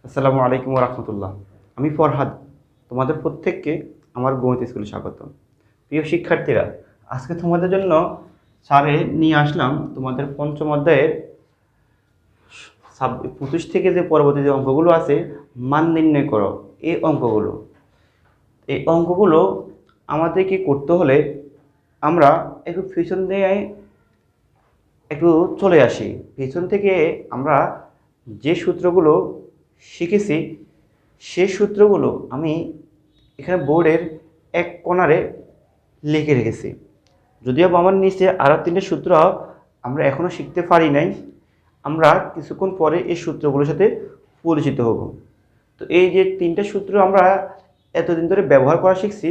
আসসালামু আলাইকুম রহমতুল্লাহ। আমি ফরহাদ, তোমাদের প্রত্যেককে আমার গণিত স্কুলে স্বাগত। প্রিয় শিক্ষার্থীরা, আজকে তোমাদের জন্য স্যারে নিয়ে আসলাম তোমাদের পঞ্চম অধ্যায়ের 25 থেকে যে পরবর্তী যে অঙ্কগুলো আছে, মান নির্ণয় করো, এই অঙ্কগুলো আমাদেরকে করতে হলে আমরা একটু পিছন দিয়ে একটু চলে আসি। পিছন থেকে আমরা যে সূত্রগুলো শিখেছি সেই সূত্রগুলো আমি এখানে বোর্ডের এক কোণারে লিখে রেখেছি। যদিও আমার নিচে আরও 3টে সূত্র আমরা এখনও শিখতে পারি নাই, আমরা কিছুক্ষণ পরে এই সূত্রগুলোর সাথে পরিচিত হব। তো এই যে 3টে সূত্র আমরা এতদিন ধরে ব্যবহার করা শিখছি,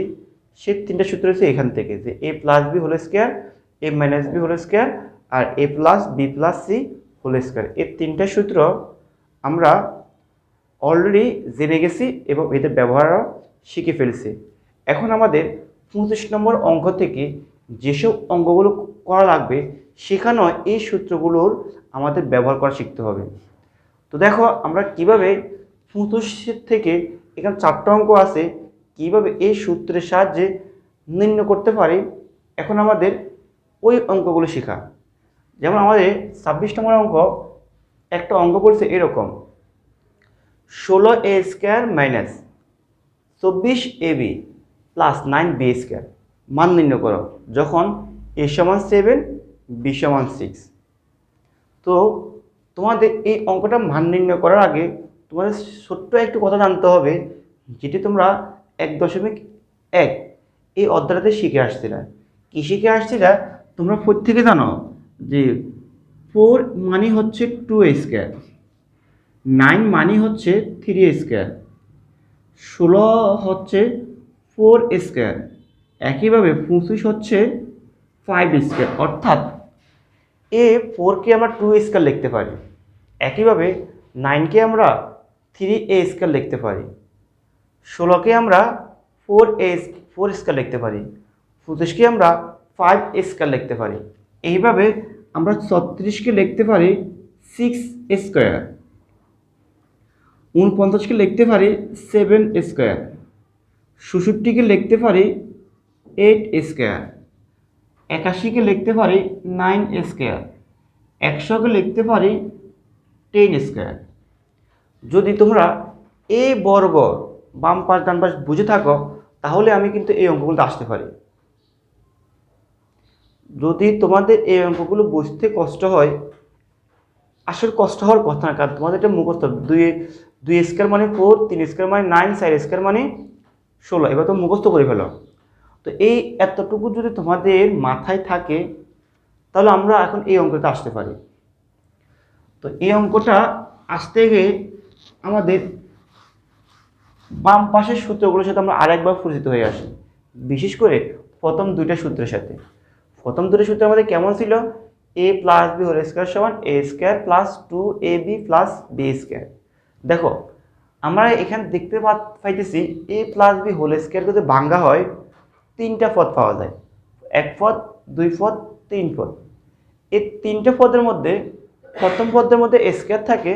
সেই 3টে সূত্র হচ্ছে এখান থেকে, যে A plus B whole square, A minus B whole square আর A plus B plus C whole square. এই 3টে সূত্র আমরা অলরেডি জেনে গেছি এবং এদের ব্যবহারও শিখে ফেলছি। এখন আমাদের 25 নম্বর অঙ্ক থেকে যেসব অঙ্কগুলো করা লাগবে সেখানেও এই সূত্রগুলোর আমাদের ব্যবহার করা শিখতে হবে। তো দেখো আমরা কিভাবে 25 থেকে, এখানে 4টা অঙ্ক আছে, কিভাবে এই সূত্রের সাহায্যে নির্ণয় করতে পারি। এখন আমাদের ওই অঙ্কগুলো শেখা। যেমন আমাদের 26 নম্বর অঙ্ক, একটা অঙ্ক বলছে এরকম, 16a square minus 24ab plus 9b square মান নির্ণয় করো যখন a সমান 7 b সমান 6। তো তোমাদের এই অঙ্কটা মান নির্ণয় করার আগে তোমাদের ছোট্ট একটু কথা জানতে হবে, যেটি তোমরা 1.1 এই অধ্যায়টাতে শিখে আসছিলা। কি শিখে আসছিলা তোমরা প্রত্যেকে জানো যে 4 মানে হচ্ছে 2a স্কোয়ার, 9 মানে হচ্ছে 3a স্কোয়ার, 16 হচ্ছে 4 স্কোয়ার, একইভাবে 25 হচ্ছে 5 স্কোয়ার। অর্থাৎ এ 4কে আমরা 2 স্কোয়ার লিখতে পারি, একইভাবে 9কে আমরা 3a স্কোয়ার লিখতে পারি, 16কে আমরা 4 স্কোয়ার লিখতে পারি, 25কে আমরা 5 স্কোয়ার লিখতে পারি। এইভাবে আমরা 36কে লিখতে পারি 6 স্কোয়ার, 49কে লিখতে পারি 7 স্কোয়ার, 66কে লিখতে পারি 8 স্কোয়ার, 81কে লিখতে পারি 9 স্কোয়ার, 100কে লিখতে পারি 10 স্কোয়ার। যদি তোমরা এই বর্গ বাম পাশ ডান পাশ বুঝে থাকো তাহলে আমি কিন্তু এই অঙ্কগুলো আসতে পারি। যদি তোমাদের এই অঙ্কগুলো বুঝতে কষ্ট হয়, আসলে কষ্ট হওয়ার কথা না, কারণ তোমাদের এটা মুখস্থ। 2 স্কোয়ার মানে 4, 3 স্কোয়ার মানে 9, 4 স্কোয়ার মানে 16, এবার তো মুখস্থ করে ফেলো। তো এই এতটুকু যদি তোমাদের মাথায় থাকে তাহলে আমরা এখন এই অঙ্কটা আসতে পারি। তো এই অঙ্কটা আসতে গিয়ে আমাদের বাম পাশের সূত্রগুলোর সাথে আমরা আরেকবার পরিচিত হয়ে আসি, বিশেষ করে প্রথম 2টা সূত্রের সাথে। প্রথম 2টা সূত্র আমাদের কেমন ছিল? A plus B whole square সমান A square plus 2ab plus B square. দেখো আমরা এখানে দেখতে পাইতেছি A plus B whole square যদি ভাঙ্গা হয় 3টা পদ পাওয়া যায়, 1 পদ, 2 পদ, 3 পদ। এই 3টে পদের মধ্যে প্রথম পদের মধ্যে স্কোয়ার থাকে,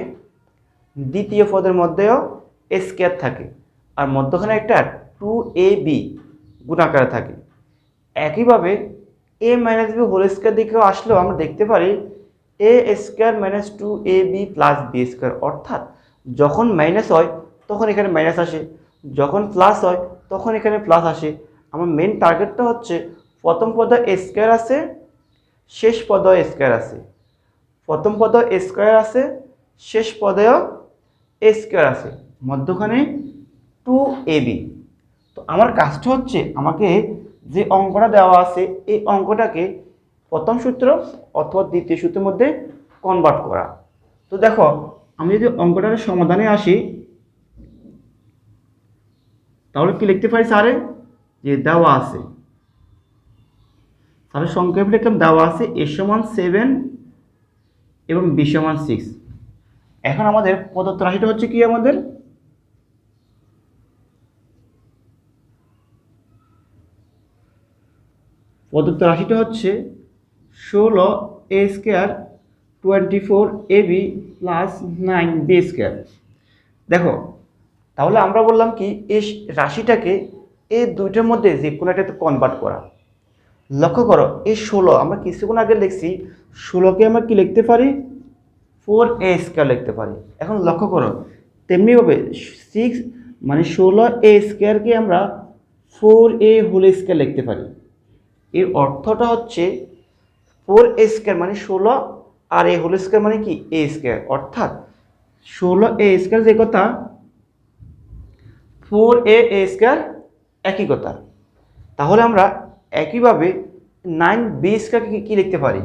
দ্বিতীয় পদের মধ্যেও স্কোয়ার থাকে, আর মধ্যখানে একটা 2ab গুণাকারে থাকে। একইভাবে A minus B whole square দিকেও আসলেও আমরা দেখতে পারি A square minus 2ab plus B square. অর্থাৎ যখন মাইনাস হয় তখন এখানে মাইনাস আসে, যখন প্লাস হয় তখন এখানে প্লাস আসে। আমার মেন টার্গেটটা হচ্ছে প্রথম পদে স্কোয়ার আছে, শেষ পদেও স্কোয়ার আছে, প্রথম পদেও স্কোয়ার আছে, শেষ পদেও স্কোয়ার আছে, মধ্যখানে 2ab। তো আমার কাজটা হচ্ছে আমাকে যে অঙ্কটা দেওয়া আছে এই অঙ্কটাকে প্রথম সূত্র অথবা দ্বিতীয় সূত্রের মধ্যে কনভার্ট করা। তো দেখো আমি যদি অঙ্কটার সমাধানে আসি তাহলে কি লিখতে পারি স্যারে? যে দেওয়া আছে, তাহলে সংক্ষেপে লিখলাম দেওয়া আছে এ সমান 7 এবং বি সমান 6। এখন আমাদের প্রদত্ত রাশিটা হচ্ছে কি? আমাদের প্রদত্ত রাশিটা হচ্ছে 16a square 24ab plus 9b square. দেখো, তাহলে আমরা বললাম কি এই রাশিটাকে এই দুইটার মধ্যে যে কোনো একটাতে কনভার্ট করা। লক্ষ্য করো, এই 16 আমরা কিছুক্ষণ আগে লিখছি, 16কে আমরা কি লিখতে পারি, 4a² লিখতে পারি। এখন লক্ষ্য করো, তেমনিভাবে 6 মানে 16a² আমরা 4a² লিখতে পারি। এর অর্থটা হচ্ছে 4a² মানে 16 আর a² মানে কি a², অর্থাৎ 16a² যে কথা 4a² একই কথা। তাহলে আমরা একইভাবে 9b² কি লিখতে পারি,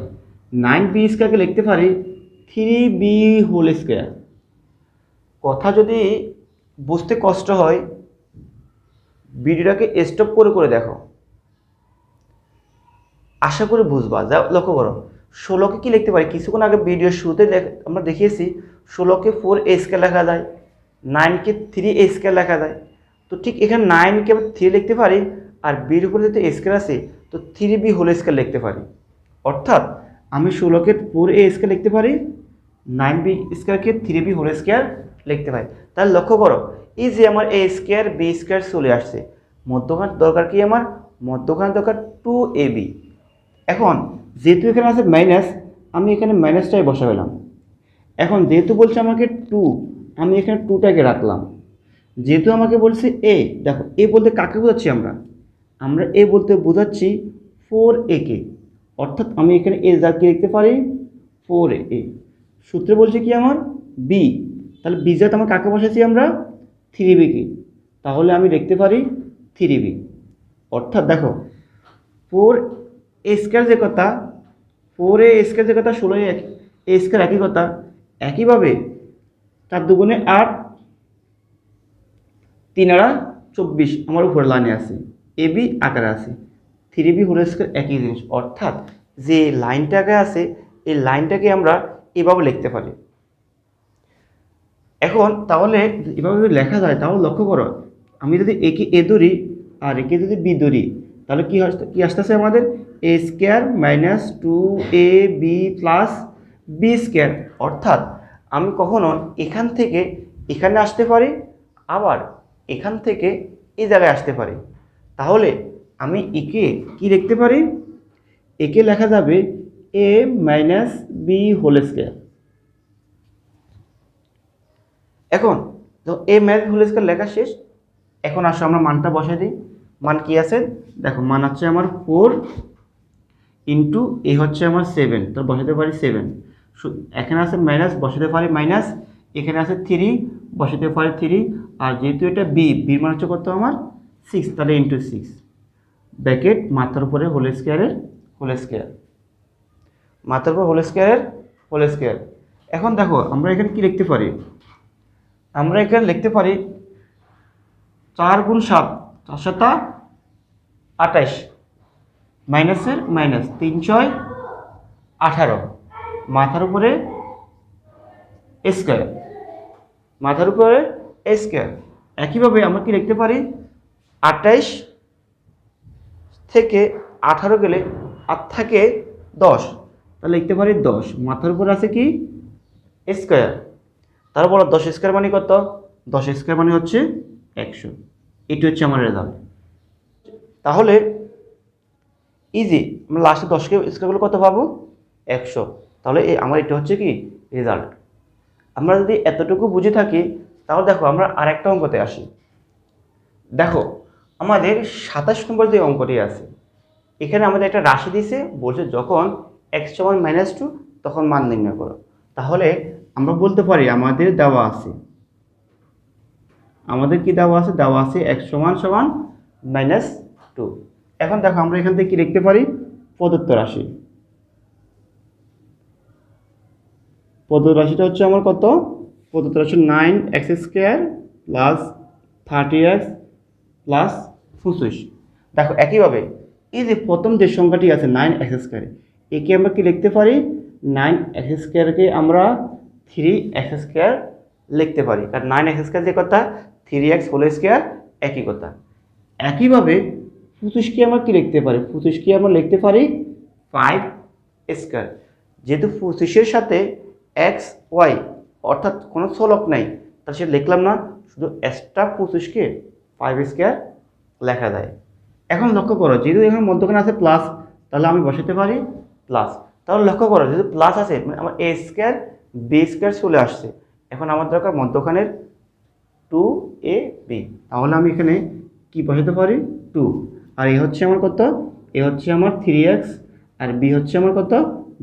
9b² লিখতে পারি 3b²। কথা যদি বুঝতে কষ্ট হয়, ভিডিওটাকে স্টপ করে দেখো, আশা করি বুঝবা। যা লক্ষ্য করো, 16কে কি লিখতে পারি, কিছুক্ষণ আগে ভিডিওর শুরুতে আমরা দেখিয়েছি 16কে 4a² লেখা যায়, 9কে 3a² লেখা যায়। তো ঠিক এখানে 9কে আমরা 3 লিখতে পারি, আর বির উপরে যেহেতু স্কয়ার আছে তো 3b² লিখতে পারি। অর্থাৎ আমি 16কে 4a² লিখতে পারি, 9b² 3b² লিখতে পারি। তাহলে লক্ষ্য করো, এই যে আমার a² b² চলে আসছে, মধ্যখান দরকার কি, আমার মধ্যখান দরকার 2ab। এখন যেহেতু এখানে আছে মাইনাস, আমি এখানে মাইনাসটাই বসালাম। এখন যেহেতু বলছে আমাকে 2, আমি এখানে 2টাকে রাখলাম। যেহেতু আমাকে বলছে এ, দেখো এ বলতে কাকে বোঝাচ্ছি আমরা এ বলতে বোঝাচ্ছি 4a-কে, অর্থাৎ আমি এখানে এ যা কি লিখতে পারি 4a। সূত্রে বলছে কি আমার বি, তাহলে বি জাত আমার কাকে বসাচ্ছি আমরা 3b-কে, তাহলে আমি লিখতে পারি 3b। অর্থাৎ দেখো 4a² যে কথা, 4a² যে কথা 16a² একই কথা। একইভাবে 4 দুগুণে 8, 3 আর 24 আমার উপরে লাইনে আছে, ab আকারে আছে, 3b² একই জিনিস। অর্থাৎ যে লাইনটাকে আছে এই লাইনটাকে আমরা এভাবে লিখতে পারি। এখন তাহলে এভাবে যদি লেখা যায়, তাহলে লক্ষ্য করো, আমি যদি একে এ ধরি আর একে যদি বি ধরি, তাহলে কি আসতেছে আমাদের a² - 2ab + b²। অর্থাৎ আমি কখনো এখান থেকে এখানে আসতে পারি, আবার এখান থেকে এই জায়গায় আসতে পারি। তাহলে আমি একে কি লিখতে পারি, একে লেখা যাবে a - b²। এখন তো a - b² লেখা শেষ। এখন আসো আমরা মানটা বসাই দিই। মান কি আছে দেখো, মান হচ্ছে আমার 4 ইন্টু এ হচ্ছে আমার 7, তো বসাতে পারি 7। এখানে আছে মাইনাস, বসাতে পারি মাইনাস। এখানে আছে 3, বসাতে পারি 3। আর যেহেতু এটা বির মান হচ্ছে কত আমার 6, তাহলে ইন্টু 6 ব্র্যাকেট মাথার উপরে হোল স্কয়ারের মাথার উপর হোল স্কয়ার। এখন দেখো আমরা এখানে কি লিখতে পারি, আমরা এখানে লিখতে পারি 4 গুণ 7, 4 × 7 28, মাইনাসের মাইনাস 3 × 6 18, মাথার উপরে স্কয়ার, মাথার উপরে স্কয়ার। একইভাবে আমরা কি লিখতে পারি 28 থেকে 18 গেলে 8 থাকে 10, তাহলে লিখতে পারি 10, মাথার উপরে আছে কি স্কয়ার। তারপর 10² মানে কত, 10² মানে হচ্ছে 100। এটি হচ্ছে আমার রেজাল্ট। তাহলে ইজি, আমরা লাস্টে 10কে স্কয়ার করলে কত পাবো 100। তাহলে আমার এটা হচ্ছে কি রেজাল্ট। আমরা যদি এতটুকু বুঝে থাকি, তাহলে দেখো আমরা আরেকটা অঙ্কতে আসি। দেখো আমাদের 27 নম্বর যে অঙ্কটি আছে, এখানে আমাদের একটা রাশি দিয়েছে, বলছে যখন x = -2 তখন মান নির্ণয় করো। তাহলে আমরা বলতে পারি আমাদের দেওয়া আছে, আমাদের কি দেওয়া আছে, দেওয়া আছে x = -2। এখন দেখো আমরা এখান থেকে কি লিখতে পারি, প্রদত্ত রাশি। প্রদত্ত রাশিটা হচ্ছে আমার কত, প্রদত্ত রাশি 9x² + 30x + 25। দেখো একইভাবে এই যে প্রথম যে সংখ্যাটি আছে 9x², একে আমরা কি লিখতে পারি, 9x²কে আমরা 3x² লিখতে পারি, কারণ 9x² যে কথা 3x² একই কথা। একইভাবে 25কে আমরা কি লিখতে পারি, 25কে আমরা লিখতে পারি 5²। যেহেতু 25-এর সাথে x y অর্থাৎ কোনো চলক নাই, তাহলে সেটা লিখলাম না, শুধু এক্সট্রা 25কে 5 স্কোয়ার লেখা যায়। এখন লক্ষ্য করো, যেহেতু এখানে মধ্যখানে আছে প্লাস, তাহলে আমি বসাতে পারি প্লাস। তাহলে লক্ষ্য করো, যেহেতু প্লাস আছে মানে আমার এ স্কোয়ার বি স্কোয়ার চলে আসছে। এখন আমার দরকার মধ্যখানের 2ab, তাহলে আমি এখানে কি বসাতে পারি 2, আর এ হচ্ছে আমার কত, এ হচ্ছে আমার 3x, আর বি হচ্ছে আমার কত,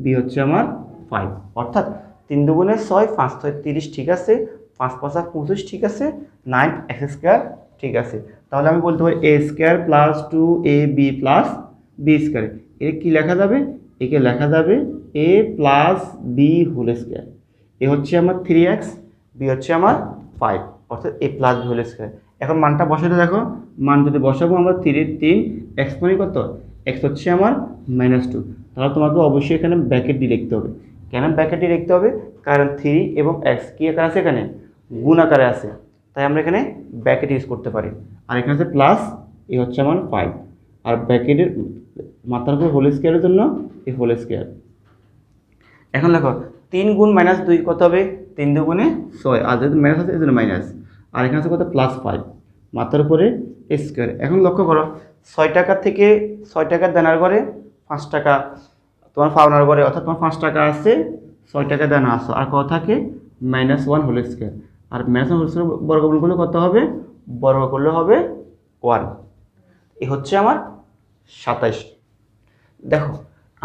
বি হচ্ছে আমার 5। অর্থাৎ 3 দুগুণে 6, 5 6 30 ঠিক আছে, 5 5 25 ঠিক আছে, 9x স্কোয়ার ঠিক আছে। তাহলে আমি বলতে পারি A square plus 2ab plus B square. এর কী লেখা যাবে, একে লেখা যাবে A plus B whole square. A হচ্ছে আমার 3x, বি হচ্ছে আমার 5, অর্থাৎ A plus B whole square. এখন মানটা বসাতে দেখো, মান যদি বসাবো আমরা 3 এক্স মানে কত, এক্স হচ্ছে আমার -2। তাহলে তোমাকে অবশ্যই এখানে ব্র্যাকেট দিয়ে লিখতে হবে। কেন ব্র্যাকেট দিয়ে লিখতে হবে, কারণ 3 এবং এক্স কী আকারে আছে, এখানে গুণ আকারে আছে, তাই আমরা এখানে ব্র্যাকেট ইউজ করতে পারি। আর এখানে আছে প্লাস, এ হচ্ছে আমার 5, আর ব্র্যাকেটের মাথার উপর হোল স্কোয়ারের জন্য এই হোল স্কোয়ার। এখন দেখো 3 গুণ -2 কত হবে, 3 দুগুণে 6, আর যেহেতু মাইনাস আছে এই জন্য মাইনাস, আর এখানে আছে কত +5 মাথার উপরে স্কোয়ার। এখন লক্ষ্য করো 6 টাকা থেকে 6 টাকার দেনার ঘরে 5 টাকা তোমার পাওনার ঘরে, অর্থাৎ তোমার 5 টাকা আছে, 6 টাকা দেনা আসো, আর কত থাকে -1 হোল স্কোয়ার। আর -1 হোল স্কোয়ার বর্গমূল করলে কত হবে, বর্গ করলে হবে 1। এ হচ্ছে আমার 27। দেখো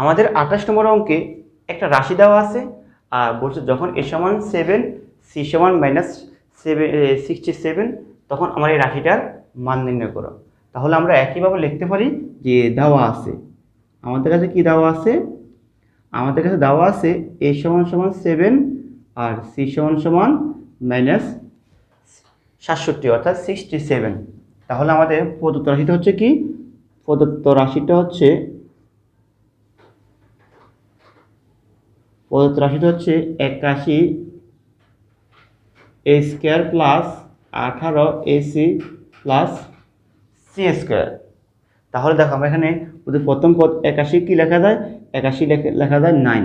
আমাদের 28 নম্বর অঙ্কে একটা রাশি দেওয়া আছে, আর বলছে যখন এ সমান 7, সি সমান -67, তখন আমার এই রাশিটার মান নির্ণয় করো। তাহলে আমরা একইভাবে লিখতে পারি যে দেওয়া আছে, আমাদের কাছে কি দেওয়া আছে, আমাদের কাছে দেওয়া আছে এ সমান 7 আর সি সমান -67, অর্থাৎ 67। তাহলে আমাদের প্রদত্ত রাশিটা হচ্ছে কি, প্রদত্ত রাশিটা হচ্ছে 81 A square plus 18 AC plus C square. তাহলে দেখো আমরা এখানে প্রথম পদ 81 কি লেখা যায়, 81 লেখা যায় 9,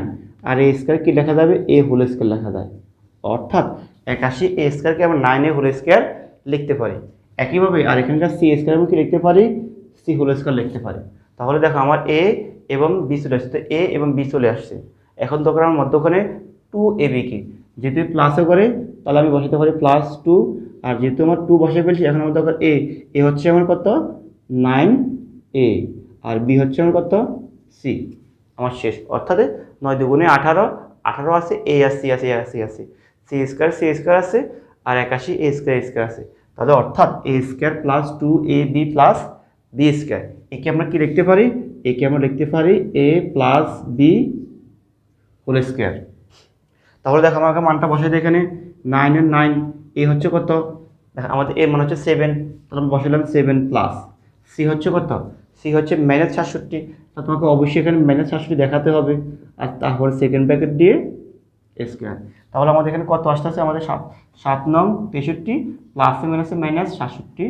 আর এ স্কোয়ার কি লেখা যাবে, এ হোল স্কোয়ার লেখা যায়। অর্থাৎ 81 এ স্কোয়ারকে আমরা 9 এ হোল স্কোয়ার লিখতে পারি। একইভাবে আর এখানকার সি স্কোয়ার আমি কি লিখতে পারি, সি হোল স্কোয়ার লিখতে পারি। তাহলে দেখো আমার এ এবং বি চলে আসছে, এ এবং বি চলে আসছে। এখন দরকার আমার মধ্যখানে 2ab কি, যেহেতু প্লাসে করে তাহলে আমি বসাতে পারি +2, আর যেহেতু আমার 2 বসে ফেলছি, এখন আমার দরকার এ হচ্ছে আমার কত 9a, আর বি হচ্ছে আমার কত সি। আমার শেষ, অর্থাৎ 9 দুগুণে 18, 18 আছে, এ আর সি আছে, সি স্কোয়ার আছে, আর 81 এ স্কোয়ার আছে। তাহলে অর্থাৎ A square plus 2ab plus B square. একে আমরা কি লিখতে পারি, একে আমরা লিখতে পারি A plus B whole square. তাহলে দেখো আমাকে মানটা বসাই দিই এখানে, 9 এর 9, এ হচ্ছে কত, দেখো আমাদের এ মান হচ্ছে 7, তাহলে আমি বসালাম 7 প্লাস সি হচ্ছে কত, সি হচ্ছে -67, তা তোমাকে অবশ্যই এখানে -67 দেখাতে হবে, আর তারপরে সেকেন্ড ব্র্যাকেট দিয়ে স্কোয়ার। তাহলে আমাদের এখানে কত আসতেছে, আমাদের 7 নং 63 প্লাসে মাইনাসে -67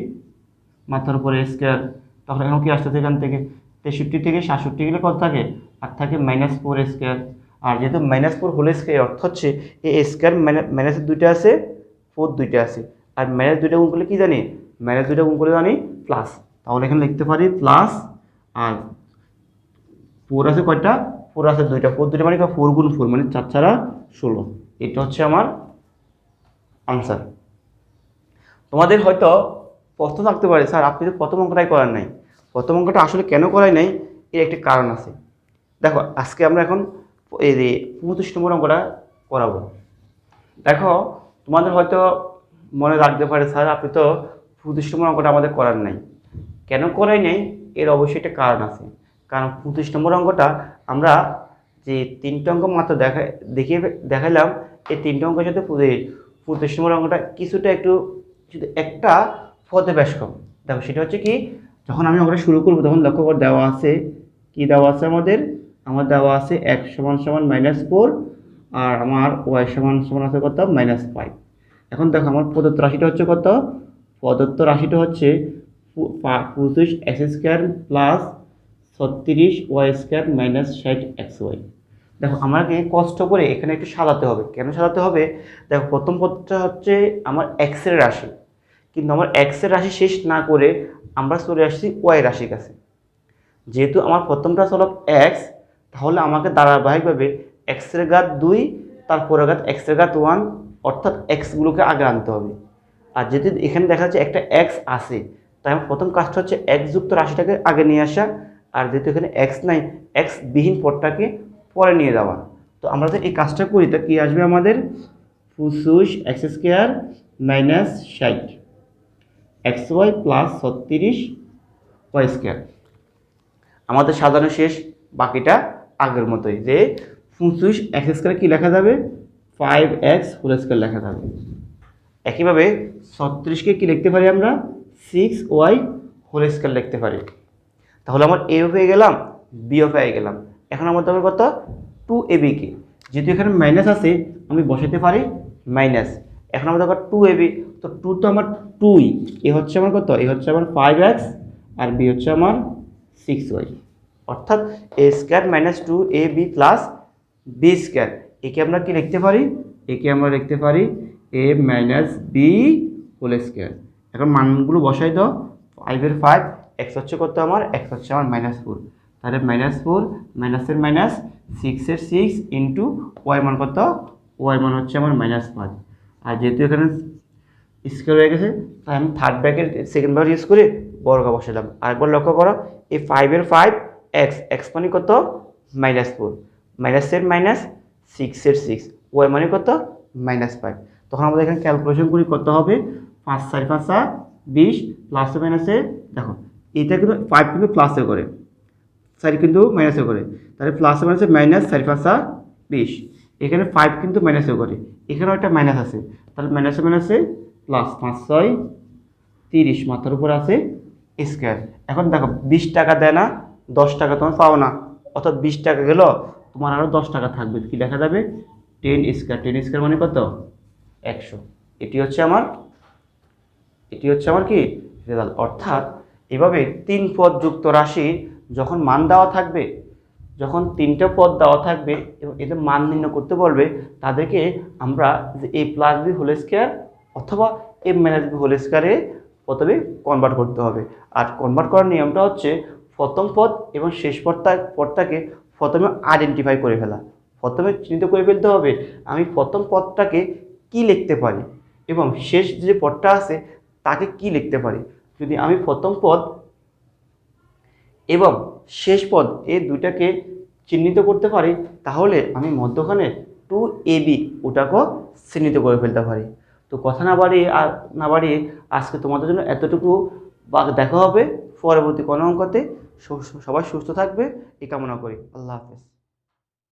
মাথার উপরে স্কোয়ার। তখন এখন কি আসতেছে, এখান থেকে 63 থেকে 67 গেলে কত থাকে, আর থাকে -4 স্কোয়ার। আর যেহেতু -4 হোল স্কোয়ার, অর্থ হচ্ছে এ স্কোয়ার মাইনাসের 2টা আছে, 4 2টা আছে, আর -2টা গুণ করলে কি জানি, -2টা গুণ করলে জানি প্লাস। তাহলে এখানে লিখতে পারি প্লাস, আর 4 আছে কয়টা, 4 আছে 2টা, 4 2টা মানে 4 গুণ 4 মানে 4 ছাড়া 16। এটা হচ্ছে আমার আনসার। তোমাদের হয়তো প্রশ্ন থাকতে পারে, স্যার আপনি তো প্রথম অঙ্কটাই করার নাই। প্রথম অঙ্কটা আসলে কেন করাই নাই, এর একটি কারণ আছে। দেখো আজকে আমরা এখন এই যে 25 নম্বর অঙ্কটা করাবো। দেখো তোমাদের হয়তো মনে রাখতে পারে, স্যার আপনি তো 25 নম্বর অঙ্কটা আমাদের করার নাই। কেন করাই নাই, এর অবশ্যই একটা কারণ আছে। কারণ 25 নম্বর অঙ্কটা আমরা যে 3টে অঙ্ক মাত্র দেখাইলাম, এই 3টে অঙ্কের সাথে 25 নম্বর অঙ্কটা কিছুটা একটু শুধু একটা পদে বেশ কম। দেখো সেটা হচ্ছে কি, যখন আমি অঙ্কটা শুরু করবো তখন লক্ষ্য করে দেওয়া আছে, কি দেওয়া আছে আমাদের দেওয়া আছে x সমান -4, আর আমার y সমান আছে কত -5। এখন দেখো আমার প্রদত্ত রাশিটা হচ্ছে কত, প্রদত্ত রাশিটা হচ্ছে 25x² প্লাস 36y² -60xy। দেখো আমাকে কষ্ট করে এখানে একটু সাজাতে হবে। কেন সাজাতে হবে? দেখো প্রথম পদটা হচ্ছে আমার এক্সের রাশি, কিন্তু আমার এক্সের রাশি শেষ না করে আমরা চলে আসছি ওয়াই রাশির কাছে। যেহেতু আমার প্রথমটা হলো এক্স, তাহলে আমাকে ধারাবাহিকভাবে এক্সের ঘাত 2 তারপরে ঘাত এক্সের ঘাত 1 অর্থাৎ এক্সগুলোকে আগে আনতে হবে। আর যদি এখানে দেখা যাচ্ছে একটা এক্স আছে, তাই আমার প্রথম কাজটা হচ্ছে এক্স যুক্ত রাশিটাকে আগে নিয়ে আসা, আর যেহেতু এখানে এক্স নাই, এক্স বিহীন পদটাকে পরে নিয়ে যাওয়া। তো আমরা যদি এই কাজটা করি তা কি আসবে আমাদের? 25 x square minus 60 x y plus 36 y square. আমাদের সাজানো শেষ, বাকিটা আগের মতোই, যে 25 এক্স স্কোয়ার কী লেখা যাবে? 5x হোল স্কোয়ার লেখা যাবে। একইভাবে 36কে কী লিখতে পারি আমরা? 6y হোল স্কোয়ার লিখতে পারি। তাহলে আমার এও হয়ে গেলাম, বিও হয়ে গেলাম। এখন আমার দরকার কত? 2ab কে, যেহেতু এখানে মাইনাস আছে আমি বসাতে পারি মাইনাস। এখন আমার দরকার 2ab, তো 2 তো আমার 2ই, এ হচ্ছে আমার কত? এ হচ্ছে আমার 5x আর বি হচ্ছে আমার 6y, অর্থাৎ a square minus 2ab plus B square. একে আমরা কি লিখতে পারি? একে আমরা লিখতে পারি a minus B whole square. এখন মানগুলো বসাই দাও। 5-এর 5, এক্স হচ্ছে কত আমার? এক্স হচ্ছে আমার -4, তাহলে -4 মাইনাসের মাইনাস 6-এর 6 ইন্টু ওয়াই মান কত? ওয়াই মান হচ্ছে আমার -5। আর যেহেতু এখানে স্কোয়ার হয়ে গেছে, তাই আমি third bracket second bar use করে বর্গ বসালাম। আরেকবার লক্ষ্য করো, এই 5-এর 5 এক্স, এক্স মানে কত? -4, মাইনাসের মাইনাস 6-এর 6, ওয়াই মানে কত? -5। তখন আমাদের এখানে ক্যালকুলেশন করি কত হবে? 5 4 5 20 প্লাসে মাইনাসে, দেখো এটা কিন্তু 5 কিন্তু প্লাসে করে, 4 কিন্তু মাইনাসে করে, তাহলে প্লাসে মাইনাসে মাইনাস 4 5 20। এখানে 5 কিন্তু মাইনাসে করে, এখানেও একটা মাইনাস আছে, তাহলে মাইনাসে মাইনাসে প্লাস 5 6 30, মাথার উপর আছে স্কোয়ার। এখন দেখো 20 টাকা দেয় না, 10 টাকা তোমার পাও না, অর্থাৎ 20 টাকা গেল, তোমার আরও 10 টাকা থাকবে। কি লেখা যাবে? 10 স্কোয়ার। 10 স্কোয়ার মানে কত? 100। এটি হচ্ছে আমার কি রেজাল্ট। অর্থাৎ এভাবে 3 পদ যুক্ত রাশি যখন মান দেওয়া থাকবে, যখন 3টা পদ দেওয়া থাকবে এবং এদের মান নির্ণয় করতে বলবে, তাদেরকে আমরা যে a plus B whole square অথবা a মাইনাস বি হোল স্কোয়ারে প্রথমে কনভার্ট করতে হবে। আর কনভার্ট করার নিয়মটা হচ্ছে প্রথম পদ এবং শেষ পদটাকে প্রথমে আইডেন্টিফাই করে ফেলা। প্রথমে চিহ্নিত করে ফেলতে হবে আমি প্রথম পদটাকে কি লিখতে পারি এবং শেষ যে পদটা আছে তাকে কি লিখতে পারি। যদি আমি প্রথম পদ এবং শেষ পদ এই দুইটাকে চিহ্নিত করতে পারি, তাহলে আমি মধ্যখানে 2ab ওটাকেও চিহ্নিত করে ফেলতে পারি। তো কথা না বাড়িয়ে আজকে তোমাদের জন্য এতটুকু, দেখা হবে পরবর্তী কোনো অঙ্কতে। সবাই সুস্থ থাকবে এই কামনা করি। আল্লাহ হাফেজ।